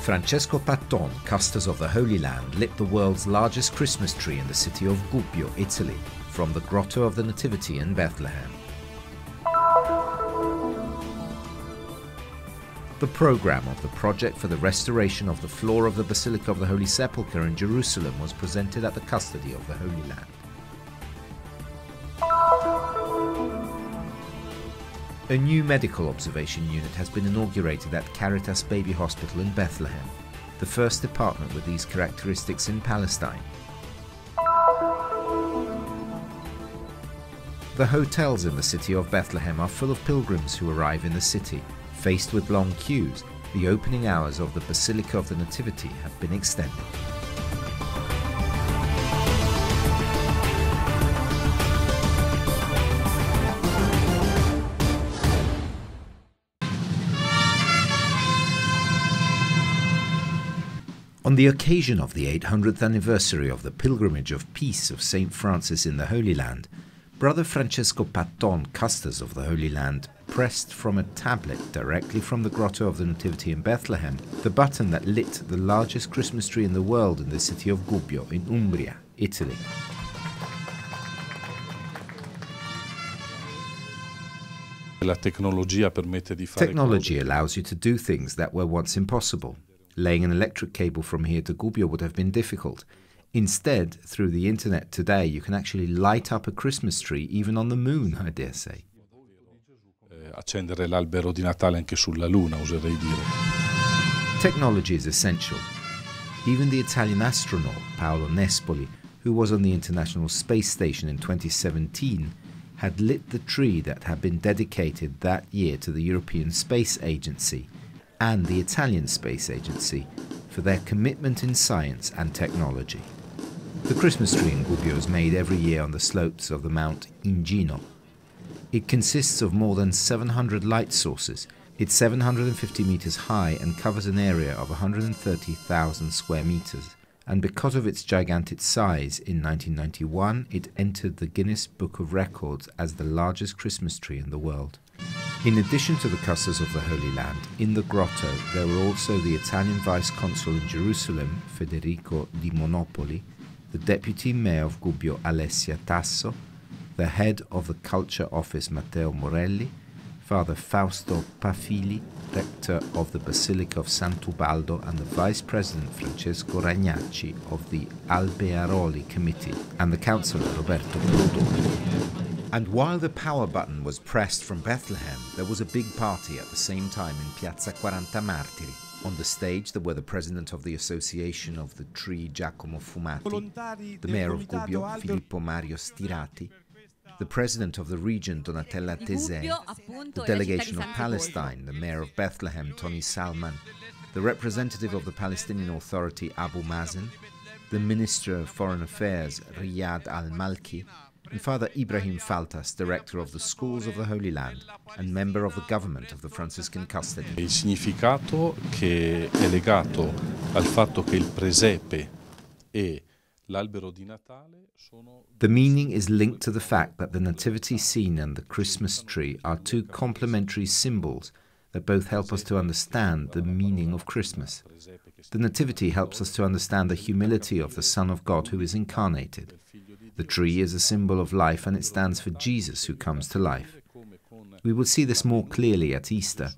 Francesco Patton, custos of the Holy Land, lit the world's largest Christmas tree in the city of Gubbio, Italy, from the Grotto of the Nativity in Bethlehem. The program of the project for the restoration of the floor of the Basilica of the Holy Sepulchre in Jerusalem was presented at the custody of the Holy Land. A new medical observation unit has been inaugurated at Caritas Baby Hospital in Bethlehem, the first department with these characteristics in Palestine. The hotels in the city of Bethlehem are full of pilgrims who arrive in the city. Faced with long queues, the opening hours of the Basilica of the Nativity have been extended. On the occasion of the 800th anniversary of the Pilgrimage of Peace of St. Francis in the Holy Land, Brother Francesco Patton, custos of the Holy Land, pressed from a tablet directly from the Grotto of the Nativity in Bethlehem the button that lit the largest Christmas tree in the world in the city of Gubbio in Umbria, Italy. Technology allows you to do things that were once impossible. Laying an electric cable from here to Gubbio would have been difficult. Instead, through the internet today, you can actually light up a Christmas tree even on the moon, I dare say. Accendere l'albero di Natale anche sulla Luna, oserei dire. Technology is essential. Even the Italian astronaut Paolo Nespoli, who was on the International Space Station in 2017, had lit the tree that had been dedicated that year to the European Space Agency and the Italian Space Agency for their commitment in science and technology. The Christmas tree in Gubbio is made every year on the slopes of the Mount Ingino. It consists of more than 700 light sources. It's 750 meters high and covers an area of 130,000 square meters. And because of its gigantic size, in 1991 it entered the Guinness Book of Records as the largest Christmas tree in the world. In addition to the custos of the Holy Land, in the grotto there were also the Italian Vice-Consul in Jerusalem, Federico Di Monopoli, the Deputy Mayor of Gubbio, Alessia Tasso, the Head of the Culture Office, Matteo Morelli, Father Fausto Pafili, Rector of the Basilica of Sant'Ubaldo, and the Vice President Francesco Ragnacci of the Albearoli Committee, and the Councillor Roberto Prodo. And while the power button was pressed from Bethlehem, there was a big party at the same time in Piazza 40 Martiri. On the stage there were the President of the Association of the Tree, Giacomo Fumati, the Mayor of Gubbio, Filippo Mario Stirati, the President of the Region, Donatella Tesei, the Delegation of Palestine, the Mayor of Bethlehem, Tony Salman, the representative of the Palestinian Authority, Abu Mazen, the Minister of Foreign Affairs, Riyad al-Malki, and Father Ibrahim Faltas, Director of the Schools of the Holy Land and member of the government of the Franciscan custody. Il significato che è legato al fatto che il presepe e l'albero di Natale sono... The meaning is linked to the fact that the nativity scene and the Christmas tree are two complementary symbols that both help us to understand the meaning of Christmas. The nativity helps us to understand the humility of the Son of God who is incarnated. The tree is a symbol of life and it stands for Jesus who comes to life. We will see this more clearly at Easter,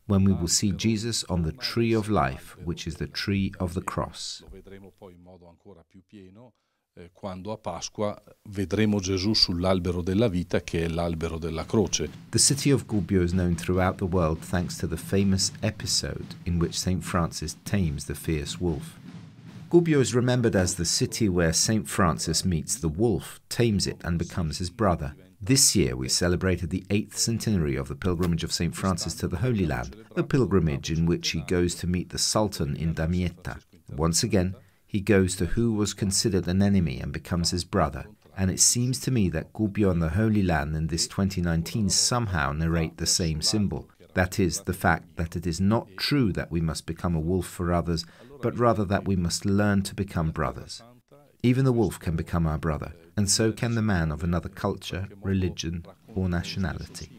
when we will see Jesus on the tree of life, which is the tree of the cross. Quando a Pasqua vedremo Gesù sull'albero della vita, che è l'albero della croce. The city of Gubbio is known throughout the world thanks to the famous episode in which St. Francis tames the fierce wolf. Gubbio is remembered as the city where St. Francis meets the wolf, tames it and becomes his brother. This year we celebrated the 8th centenary of the pilgrimage of St. Francis to the Holy Land, a pilgrimage in which he goes to meet the Sultan in Damietta. Once again, he goes to who was considered an enemy and becomes his brother. And it seems to me that Gubbio and the Holy Land in this 2019 somehow narrate the same symbol. That is, the fact that it is not true that we must become a wolf for others, but rather that we must learn to become brothers. Even the wolf can become our brother, and so can the man of another culture, religion, or nationality.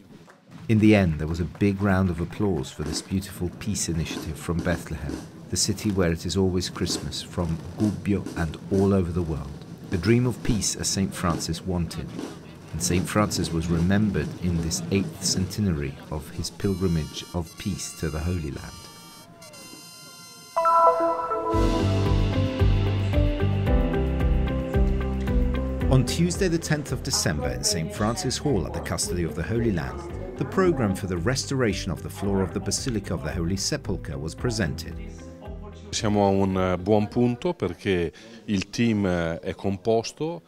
In the end, there was a big round of applause for this beautiful peace initiative from Bethlehem, the city where it is always Christmas, from Gubbio and all over the world. A dream of peace as St. Francis wanted. And St. Francis was remembered in this 8th centenary of his pilgrimage of peace to the Holy Land. On Tuesday the 10th of December in St. Francis Hall at the custody of the Holy Land, the program for the restoration of the floor of the Basilica of the Holy Sepulchre was presented. Siamo a un buon punto perché il team è composto.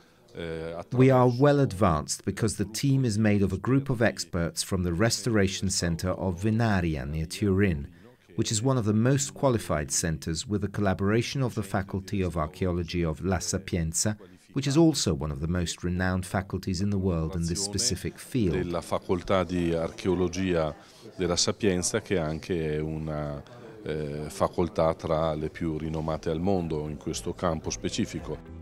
We are well advanced because the team is made of a group of experts from the Restoration Centre of Venaria near Turin, which is one of the most qualified centres with the collaboration of the Faculty of Archaeology of La Sapienza, which is also one of the most renowned faculties in the world in this specific field. Della Facoltà di Archeologia della Sapienza, che anche è una facoltà tra le più rinomate al mondo in questo campo specifico.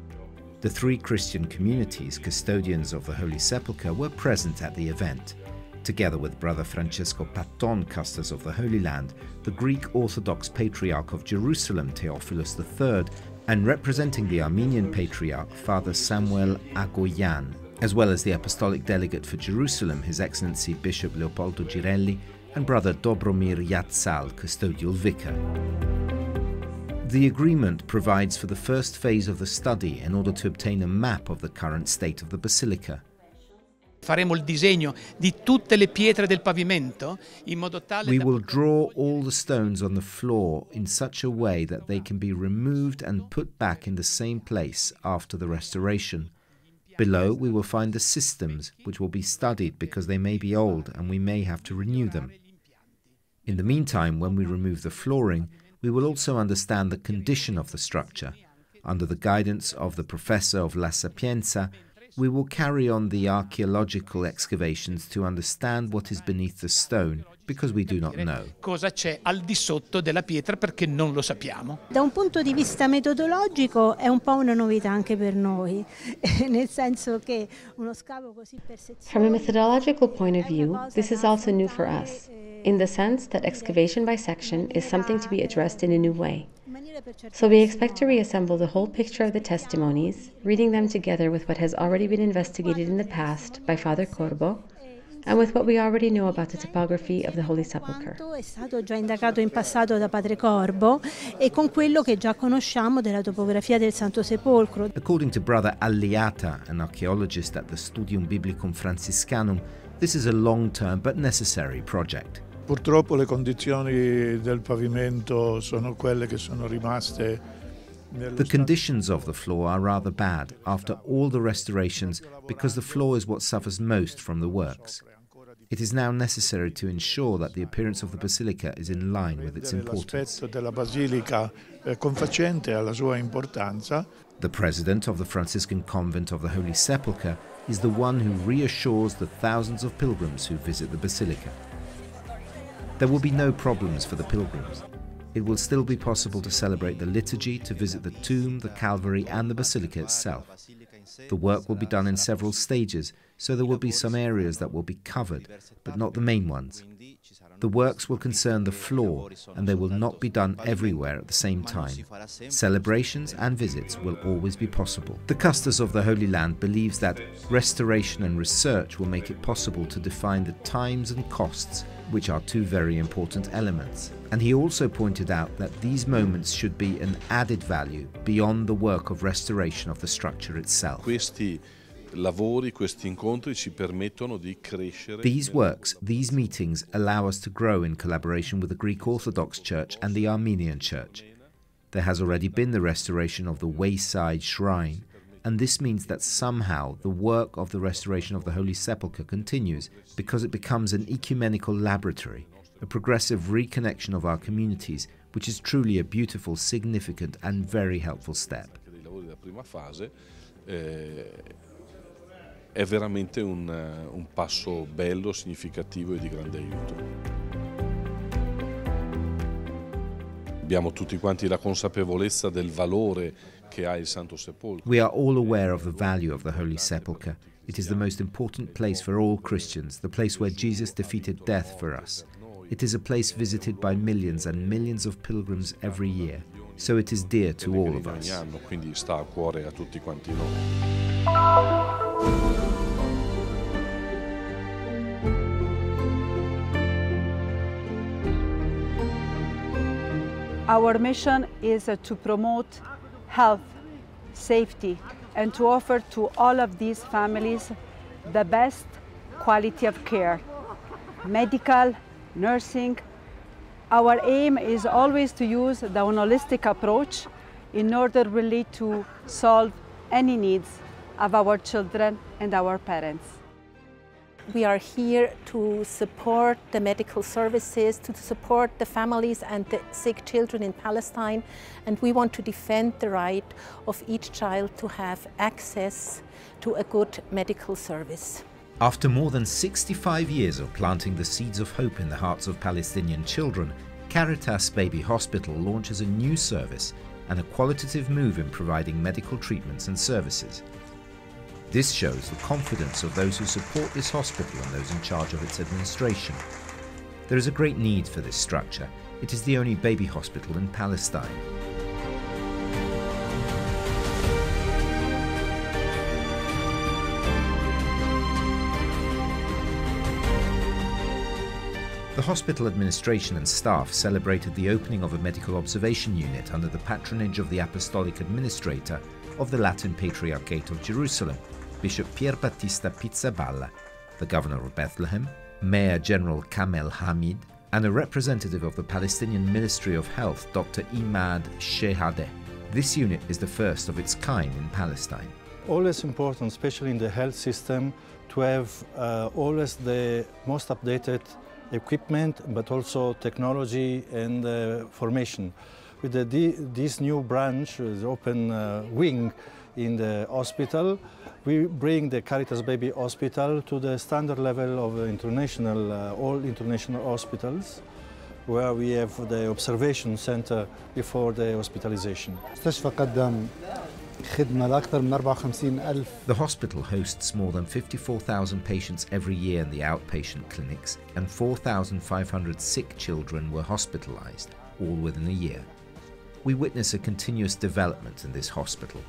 The 3 Christian communities, custodians of the Holy Sepulchre, were present at the event. Together with Brother Francesco Patton, custos of the Holy Land, the Greek Orthodox Patriarch of Jerusalem, Theophilus III, and representing the Armenian Patriarch, Father Samuel Agoyan, as well as the Apostolic Delegate for Jerusalem, His Excellency Bishop Leopoldo Girelli, and Brother Dobromir Yatsal, Custodial Vicar. The agreement provides for the first phase of the study in order to obtain a map of the current state of the Basilica. Faremo il disegno di tutte le pietre del pavimento in modo tale We will draw all the stones on the floor in such a way that they can be removed and put back in the same place after the restoration. Below we will find the systems, which will be studied because they may be old and we may have to renew them. In the meantime, when we remove the flooring, we will also understand the condition of the structure. Under the guidance of the professor of La Sapienza, we will carry on the archaeological excavations to understand what is beneath the stone, because we do not know. Cosa c'è al di sotto della pietra perché non lo sappiamo. Da un punto di vista metodologico è un po' una novità anche per noi, nel senso che uno scavo così per sezioni. From a methodological point of view, this is also new for us, in the sense that excavation by section is something to be addressed in a new way. So we expect to reassemble the whole picture of the testimonies, reading them together with what has already been investigated in the past by Father Corbo, and with what we already know about the topography of the Holy Sepulchre. È stato già indagato in passato da Padre Corbo e con quello che già conosciamo della topografia del Santo Sepolcro. According to Brother Alliata, an archaeologist at the Studium Biblicum Franciscanum, this is a long-term but necessary project. Purtroppo le condizioni del pavimento sono quelle che sono rimaste. The conditions of the floor are rather bad after all the restorations because the floor is what suffers most from the works. It is now necessary to ensure that the appearance of the Basilica is in line with its importance. L'aspetto della Basilica confacente alla sua importanza. The president of the Franciscan Convent of the Holy Sepulchre is the one who reassures the thousands of pilgrims who visit the Basilica. There will be no problems for the pilgrims. It will still be possible to celebrate the liturgy, to visit the tomb, the Calvary and the Basilica itself. The work will be done in several stages, so there will be some areas that will be covered, but not the main ones. The works will concern the floor, and they will not be done everywhere at the same time. Celebrations and visits will always be possible. The Custos of the Holy Land believes that restoration and research will make it possible to define the times and costs, which are 2 very important elements. And he also pointed out that these moments should be an added value beyond the work of restoration of the structure itself. These works, these meetings allow us to grow in collaboration with the Greek Orthodox Church and the Armenian Church. There has already been the restoration of the wayside shrine, and this means that somehow the work of the restoration of the Holy Sepulchre continues because it becomes an ecumenical laboratory, a progressive reconnection of our communities, which is truly a beautiful, significant and very helpful step. È veramente un passo bello, significativo e di grande aiuto. Abbiamo tutti quanti la consapevolezza del valore che ha il Santo Sepolcro. We are all aware of the value of the Holy Sepulchre. It is the most important place for all Christians, the place where Jesus defeated death for us. It is a place visited by millions and millions of pilgrims every year, so it is dear to all of us. Quindi sta a cuore a tutti quanti noi. Our mission is to promote health, safety, and to offer to all of these families the best quality of care, medical, nursing. Our aim is always to use the holistic approach in order really to solve any needs of our children and our parents. We are here to support the medical services, to support the families and the sick children in Palestine, and we want to defend the right of each child to have access to a good medical service. After more than 65 years of planting the seeds of hope in the hearts of Palestinian children, Caritas Baby Hospital launches a new service and a qualitative move in providing medical treatments and services. This shows the confidence of those who support this hospital and those in charge of its administration. There is a great need for this structure. It is the only baby hospital in Palestine. The hospital administration and staff celebrated the opening of a medical observation unit under the patronage of the Apostolic Administrator of the Latin Patriarchate of Jerusalem, Bishop Pier Battista Pizzaballa, the governor of Bethlehem, Mayor General Kamel Hamid, and a representative of the Palestinian Ministry of Health, Dr. Imad Shehadeh. This unit is the first of its kind in Palestine. Always important, especially in the health system, to have always the most updated equipment, but also technology and formation. With this new branch, the open wing in the hospital, we bring the Caritas Baby Hospital to the standard level of international, all international hospitals, where we have the observation center before the hospitalization. The hospital hosts more than 54,000 patients every year in the outpatient clinics, and 4,500 sick children were hospitalized, all within a year. We witness a continuous development in this hospital.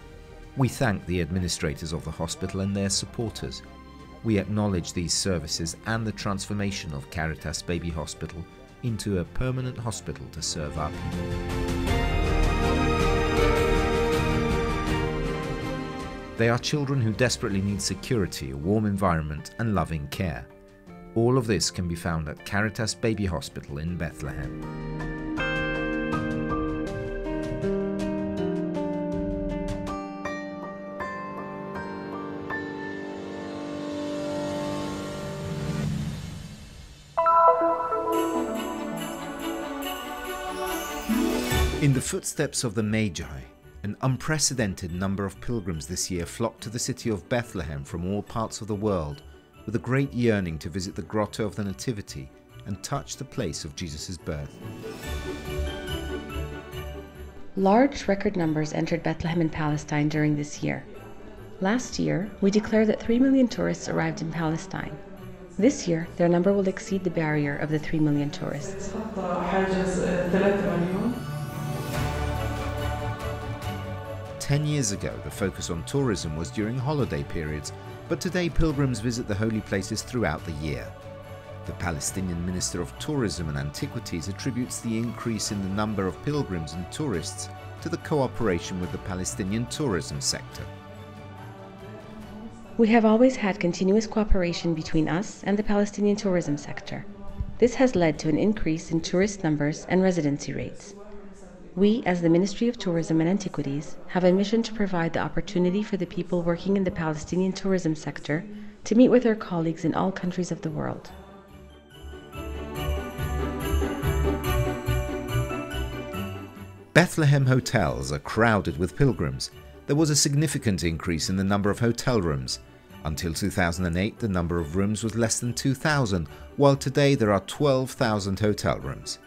We thank the administrators of the hospital and their supporters. We acknowledge these services and the transformation of Caritas Baby Hospital into a permanent hospital to serve our people. They are children who desperately need security, a warm environment and loving care. All of this can be found at Caritas Baby Hospital in Bethlehem. In the footsteps of the Magi, an unprecedented number of pilgrims this year flocked to the city of Bethlehem from all parts of the world with a great yearning to visit the Grotto of the Nativity and touch the place of Jesus' birth. Large record numbers entered Bethlehem in Palestine during this year. Last year, we declared that 3 million tourists arrived in Palestine. This year, their number will exceed the barrier of the 3 million tourists. 10 years ago, the focus on tourism was during holiday periods, but today pilgrims visit the holy places throughout the year. The Palestinian Minister of Tourism and Antiquities attributes the increase in the number of pilgrims and tourists to the cooperation with the Palestinian tourism sector. We have always had continuous cooperation between us and the Palestinian tourism sector. This has led to an increase in tourist numbers and residency rates. We, as the Ministry of Tourism and Antiquities, have a mission to provide the opportunity for the people working in the Palestinian tourism sector to meet with their colleagues in all countries of the world. Bethlehem hotels are crowded with pilgrims. There was a significant increase in the number of hotel rooms. Until 2008, the number of rooms was less than 2,000, while today there are 12,000 hotel rooms.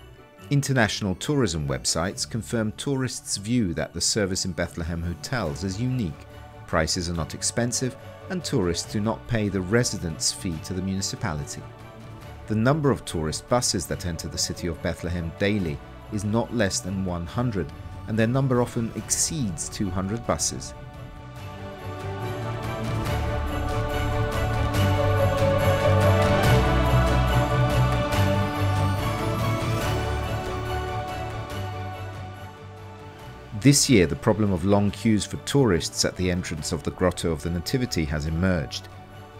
International tourism websites confirm tourists' view that the service in Bethlehem hotels is unique. Prices are not expensive, and tourists do not pay the residence fee to the municipality. The number of tourist buses that enter the city of Bethlehem daily is not less than 100, and their number often exceeds 200 buses. This year, the problem of long queues for tourists at the entrance of the Grotto of the Nativity has emerged.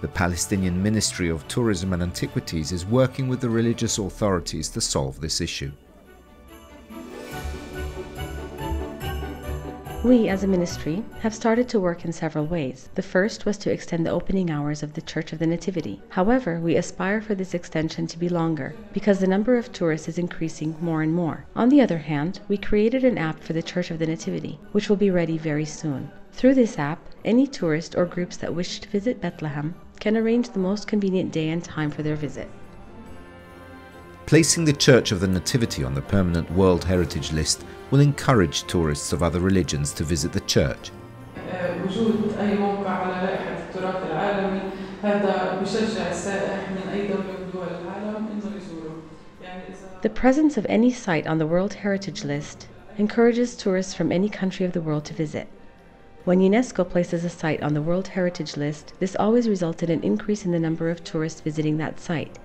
The Palestinian Ministry of Tourism and Antiquities is working with the religious authorities to solve this issue. We, as a ministry, have started to work in several ways. The first was to extend the opening hours of the Church of the Nativity. However, we aspire for this extension to be longer, because the number of tourists is increasing more and more. On the other hand, we created an app for the Church of the Nativity, which will be ready very soon. Through this app, any tourist or groups that wish to visit Bethlehem can arrange the most convenient day and time for their visit. Placing the Church of the Nativity on the permanent World Heritage List will encourage tourists of other religions to visit the church. وجود أي موقع على لائحة التراث العالمي هذا بيشجع السائح من أي دولة من دول العالم إنه يزوره. The presence of any site on the World Heritage List encourages tourists from any country of the world to visit. When UNESCO places a site on the World Heritage List, this always results in an increase in the number of tourists visiting that site.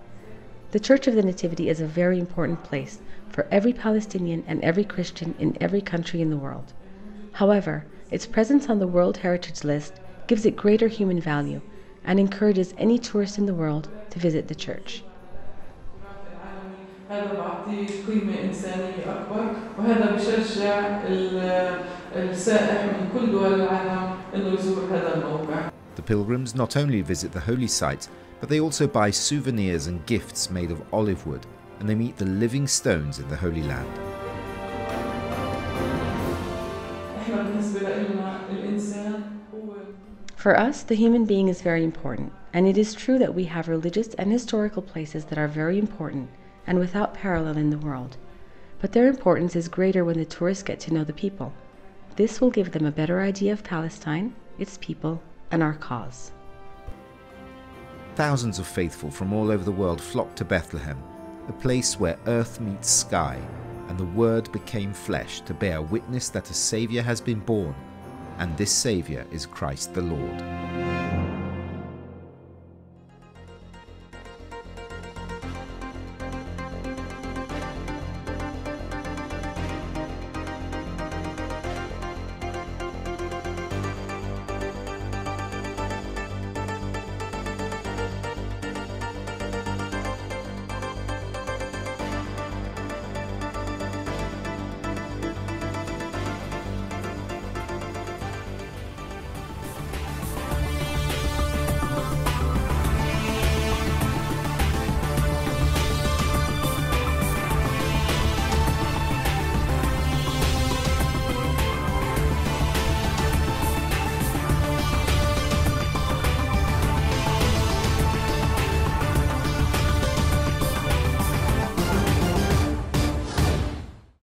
The Church of the Nativity is a very important place for every Palestinian and every Christian in every country in the world. However, its presence on the World Heritage List gives it greater human value and encourages any tourist in the world to visit the church. The pilgrims not only visit the holy sites, but they also buy souvenirs and gifts made of olive wood, and they meet the living stones in the Holy Land. For us, the human being is very important, and it is true that we have religious and historical places that are very important and without parallel in the world. But their importance is greater when the tourists get to know the people. This will give them a better idea of Palestine, its people, and our cause. Thousands of faithful from all over the world flocked to Bethlehem, a place where earth meets sky, and the Word became flesh to bear witness that a Saviour has been born, and this Saviour is Christ the Lord.